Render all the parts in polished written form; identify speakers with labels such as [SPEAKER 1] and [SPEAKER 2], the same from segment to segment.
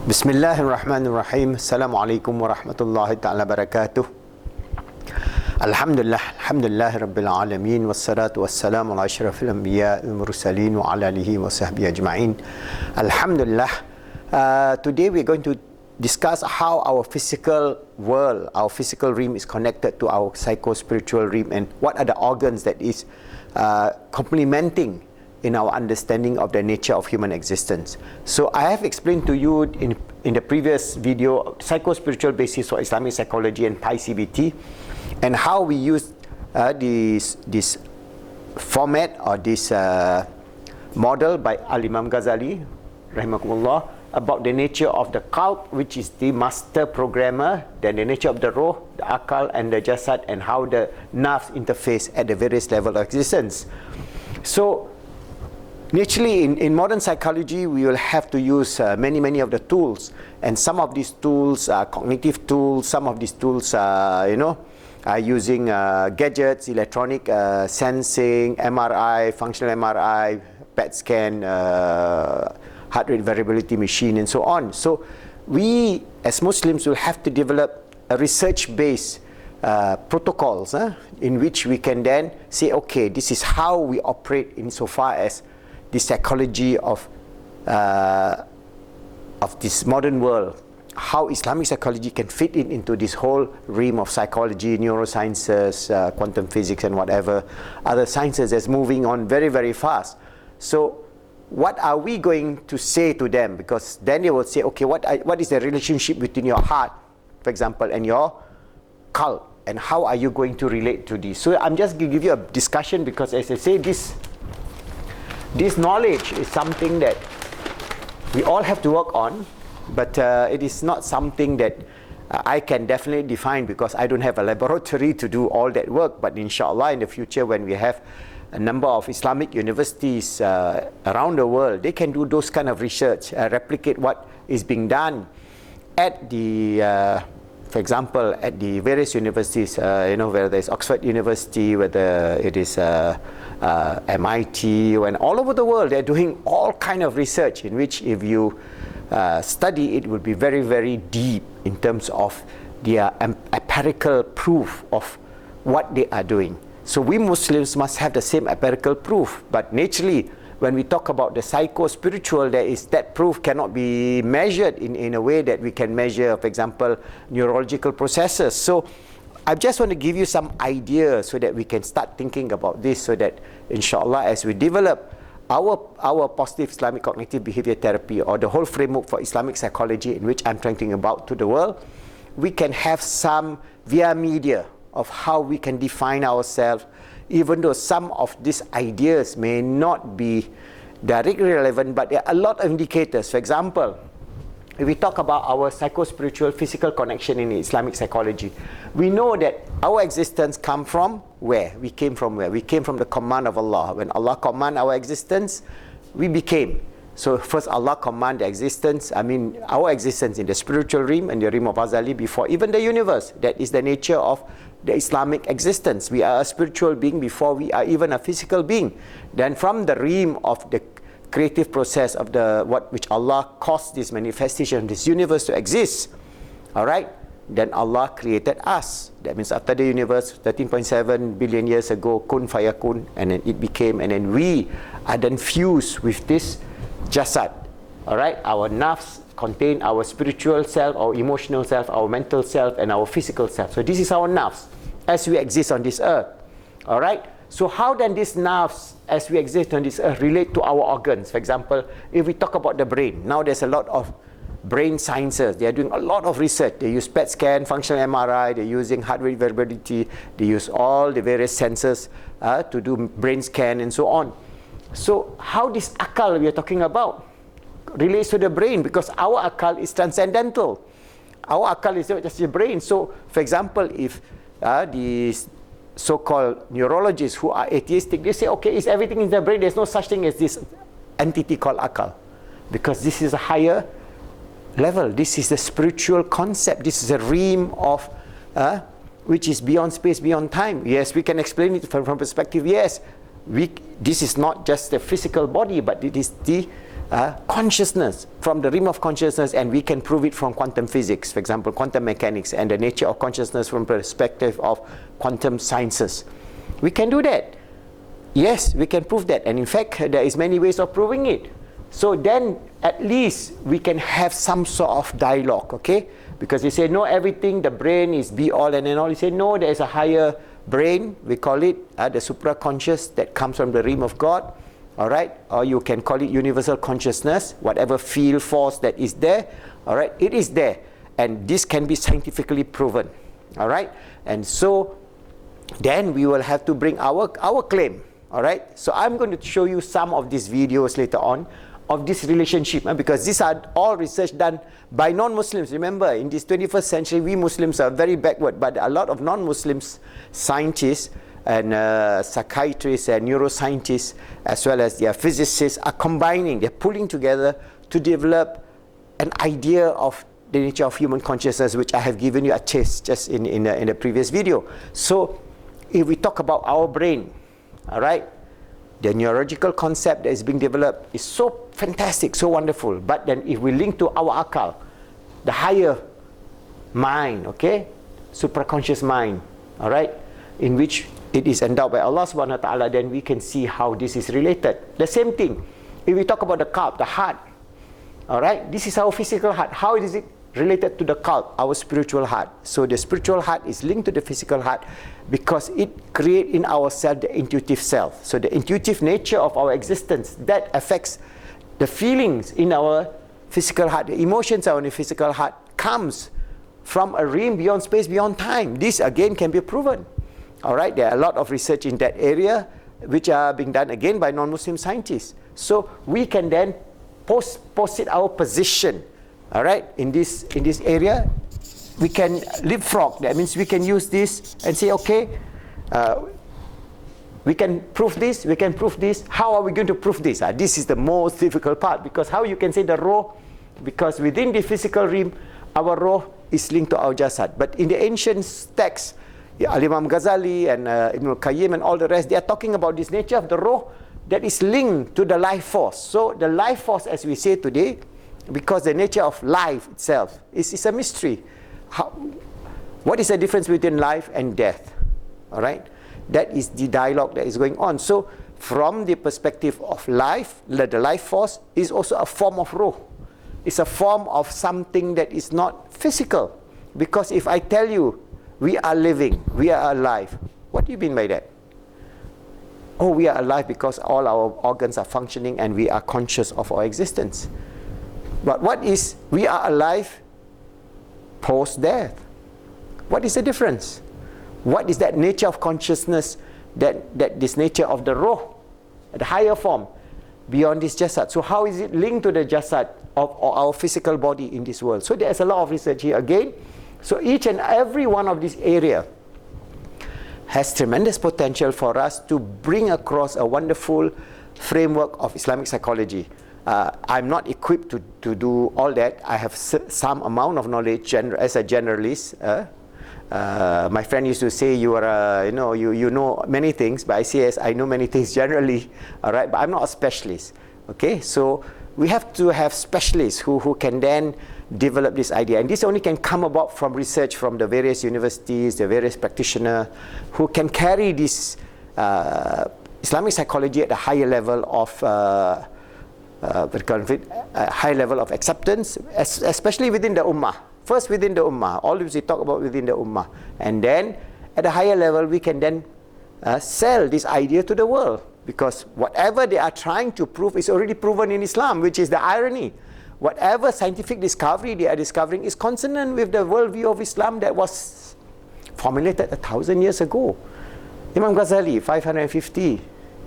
[SPEAKER 1] Bismillahirrahmanirrahim. Assalamualaikum warahmatullahi ta'ala barakatuh. Alhamdulillah rabbil alamin, wassalatu wassalamu ala asyrafil anbiya wal mursalin wa ala alihi wa sahbihi ajma'in. Alhamdulillah. Today we're going to discuss how our physical world, our physical realm is connected to our psycho-spiritual realm, and what are the organs that is complementing in our understanding of the nature of human existence. So I have explained to you in the previous video psycho-spiritual basis for Islamic psychology and PI-CBT, and how we use this format or this model by Al-Imam Ghazali rahimahullah about the nature of the qalb, which is the master programmer, then the nature of the ruh, the akal and the jasad, and how the nerves interface at the various levels of existence. So naturally, in modern psychology, we will have to use many of the tools, and some of these tools are cognitive tools. Some of these tools are using gadgets, electronic sensing, MRI, functional MRI, PET scan, heart rate variability machine, and so on. So we as Muslims will have to develop a research-based protocols in which we can then say, okay, this is how we operate insofar as the psychology of this modern world, how Islamic psychology can fit into this whole realm of psychology, neurosciences, quantum physics, and whatever other sciences that's moving on very fast. So what are we going to say to them? Because then they will say, okay, what is the relationship between your heart, for example, and your qalb, and how are you going to relate to this? So I'm just going to give you a discussion, because as I say, this knowledge is something that we all have to work on, but it is not something that I can definitely define, because I don't have a laboratory to do all that work. But inshallah, in the future, when we have a number of Islamic universities around the world, they can do those kind of research, replicate what is being done at the for example, at the various universities, whether there's Oxford University, whether it is MIT, and all over the world, they're doing all kind of research in which, if you study, it will be very deep in terms of their empirical proof of what they are doing. So we Muslims must have the same empirical proof, but naturally, when we talk about the psycho-spiritual, that proof cannot be measured in a way that we can measure, for example, neurological processes. So I just want to give you some ideas so that we can start thinking about this, so that inshallah, as we develop our positive Islamic cognitive behavior therapy, or the whole framework for Islamic psychology in which I'm thinking about to the world, we can have some via media of how we can define ourselves, even though some of these ideas may not be directly relevant, but there are a lot of indicators. For example, if we talk about our psycho-spiritual physical connection in Islamic psychology, we know that our existence comes from where? We came from where? We came from the command of Allah. When Allah command our existence, we became. So first Allah command the existence, our existence in the spiritual realm and the realm of Azali before even the universe. That is the nature of the Islamic existence. We are a spiritual being before we are even a physical being. Then from the realm of the creative process of which Allah caused this manifestation of this universe to exist, alright, then Allah created us. That means after the universe 13.7 billion years ago, kun fayakun, and then it became, and then we are then fused with this jasad. Alright, our nerves contain our spiritual self, our emotional self, our mental self, and our physical self. So this is our nerves as we exist on this earth. Alright, so how then these nerves as we exist on this earth relate to our organs? For example, if we talk about the brain, now there's a lot of brain sciences. They are doing a lot of research. They use PET scan, functional MRI, they're using heart rate variability, they use all the various sensors to do brain scan and so on. So how this akal we are talking about relates to the brain, because our akal is transcendental. Our akal is not just the brain. So for example, if these so-called neurologists who are atheistic, they say, okay, is everything in the brain? There's no such thing as this entity called akal, because this is a higher level. This is the spiritual concept. This is a realm of which is beyond space, beyond time. Yes, we can explain it from perspective. Yes, this is not just the physical body, but it is the consciousness, from the realm of consciousness, and we can prove it from quantum physics, for example, quantum mechanics, and the nature of consciousness from perspective of quantum sciences. We can do that. Yes, we can prove that, and in fact, there is many ways of proving it. So then, at least we can have some sort of dialogue, okay? Because you say, no, everything, the brain is be all and all. You say, no, there is a higher brain, we call it the supraconscious, that comes from the realm of God. All right, or you can call it universal consciousness, whatever field force that is there. All right, it is there, and this can be scientifically proven. All right, and so then we will have to bring our claim. All right, so I'm going to show you some of these videos later on of this relationship, because these are all research done by non-Muslims. Remember, in this 21st century, we Muslims are very backward, but a lot of non-Muslims scientists and psychiatrists and neuroscientists, as well as their physicists, are combining, they're pulling together to develop an idea of the nature of human consciousness, which I have given you a taste just in the previous video. So if we talk about our brain, all right, the neurological concept that is being developed is so fantastic, so wonderful. But then if we link to our akal, the higher mind, okay, supraconscious mind, all right, in which it is endowed by Allah subhanahu wa ta'ala, then we can see how this is related. The same thing, if we talk about the qalb, the heart, all right, this is our physical heart. How is it related to the qalb, our spiritual heart? So the spiritual heart is linked to the physical heart because it creates in ourselves the intuitive self. So the intuitive nature of our existence, that affects the feelings in our physical heart, the emotions in the physical heart, comes from a realm beyond space, beyond time. This again can be proven. All right, there are a lot of research in that area which are being done again by non-Muslim scientists. So we can then posit our position, all right, in this area. We can leapfrog. That means we can use this and say, okay, we can prove this, we can prove this. How are we going to prove this? This is the most difficult part, because how you can say the raw, because within the physical realm, our raw is linked to our jasad. But in the ancient texts, Al-Imam Ghazali and Ibn al-Qayyim and all the rest, they are talking about this nature of the raw that is linked to the life force. So the life force, as we say today, because the nature of life itself is a mystery. What is the difference between life and death? All right, that is the dialogue that is going on. So from the perspective of life, the life force is also a form of ruh. It's a form of something that is not physical. Because if I tell you we are living, we are alive, what do you mean by that? Oh, we are alive because all our organs are functioning and we are conscious of our existence. But what is we are alive post-death? What is the difference? What is that nature of consciousness, that this nature of the ruh, the higher form, beyond this jasad? So how is it linked to the jasad of our physical body in this world? So there's a lot of research here again. So each and every one of these areas has tremendous potential for us to bring across a wonderful framework of Islamic psychology. I'm not equipped to do all that. I have some amount of knowledge as a generalist. My friend used to say you are, you know many things, but I say yes, I know many things generally. All right, but I'm not a specialist. Okay, so we have to have specialists who can then develop this idea, and this only can come about from research from the various universities, the various practitioners who can carry this Islamic psychology at a higher level of high level of acceptance, especially within the ummah. First within the ummah, always we talk about within the ummah, and then at a higher level we can then sell this idea to the world, because whatever they are trying to prove is already proven in Islam, which is the irony. Whatever scientific discovery they are discovering is consonant with the worldview of Islam that was formulated 1,000 years ago. Imam Ghazali, 550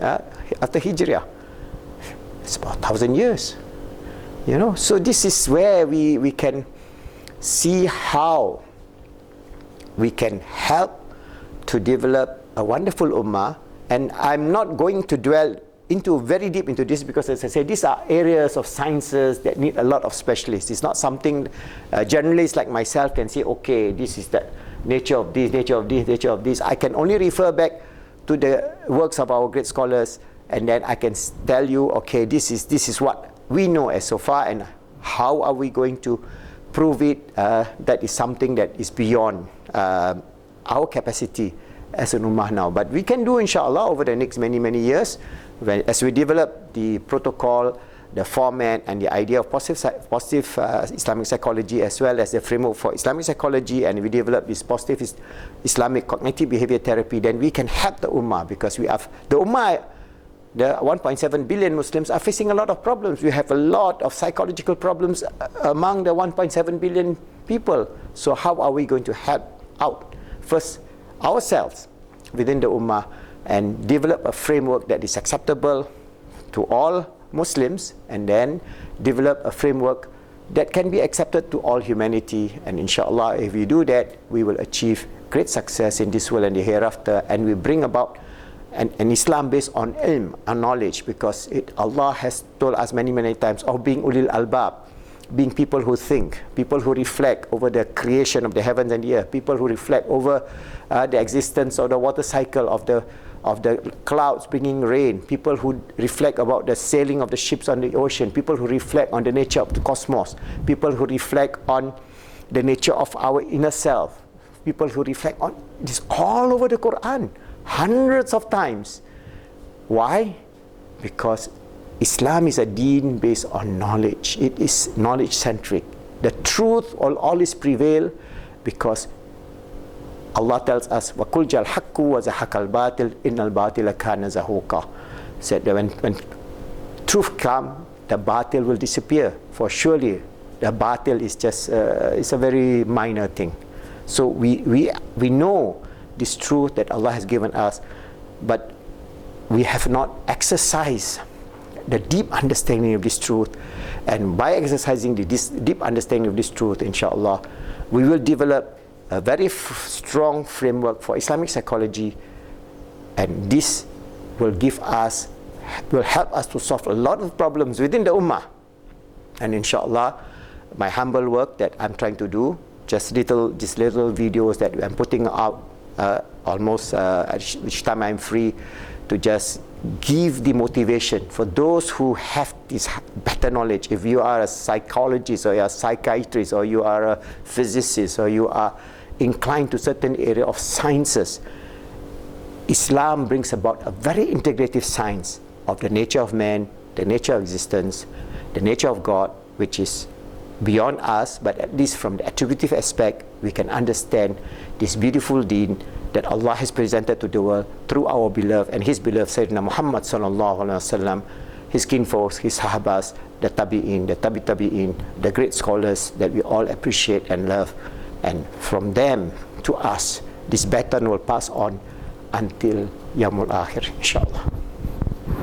[SPEAKER 1] after Hijrah. It's about 1,000 years. So this is where we can see how we can help to develop a wonderful ummah. And I'm not going to dwell very deep into this, because as I said, these are areas of sciences that need a lot of specialists. It's not something journalists like myself can say, okay, this is the nature of this, nature of this, nature of this. I can only refer back to the works of our great scholars, and then I can tell you, okay, this is what we know as so far, and how are we going to prove it, that is something that is beyond our capacity as an ummah now. But we can do, inshallah, over the next many years, as we develop the protocol, the format, and the idea of positive Islamic psychology, as well as the framework for Islamic psychology, and we develop this positive Islamic cognitive behavior therapy, then we can help the ummah, because we have the ummah. The 1.7 billion Muslims are facing a lot of problems. We have a lot of psychological problems among the 1.7 billion people. So how are we going to help out? First, ourselves within the ummah, and develop a framework that is acceptable to all Muslims, and then develop a framework that can be accepted to all humanity. And inshallah, if we do that, we will achieve great success in this world and the hereafter, and we bring about an Islam based on ilm, on knowledge, because Allah has told us many times of being ulil albab, being people who think, people who reflect over the creation of the heavens and the earth, people who reflect over the existence of the water cycle of the clouds bringing rain, people who reflect about the sailing of the ships on the ocean, people who reflect on the nature of the cosmos, people who reflect on the nature of our inner self, people who reflect on this all over the Quran, hundreds of times. Why? Because Islam is a deen based on knowledge. It is knowledge centric. The truth will always prevail, because Allah tells us, وَقُلْ جَالْ حَقُّ وَزَحَقَ الْبَاطِلِ إِنَّ الْبَاطِلَ كَانَ زَهُوقًا. Said that when truth comes, the batil will disappear. For surely the batil is just it's a very minor thing. So we know this truth that Allah has given us, but we have not exercised the deep understanding of this truth. And by exercising this deep understanding of this truth, inshallah, we will develop a very strong framework for Islamic psychology, and this will help us to solve a lot of problems within the ummah. And inshallah, my humble work that I'm trying to do, just little videos that I'm putting out almost each time I'm free, to just give the motivation for those who have this better knowledge. If you are a psychologist, or you are a psychiatrist, or you are a physicist, or you are inclined to certain area of sciences, Islam brings about a very integrative science of the nature of man, the nature of existence, the nature of God, which is beyond us, but at least from the attributive aspect, we can understand this beautiful deen that Allah has presented to the world through our beloved and His beloved Sayyidina Muhammad sallallahu alaihi wasallam, His kinfolks, His sahabas, the tabi'in, the tabi'in, the great scholars that we all appreciate and love. And from them to us, this baton will pass on until Yawmul Akhir, inshallah.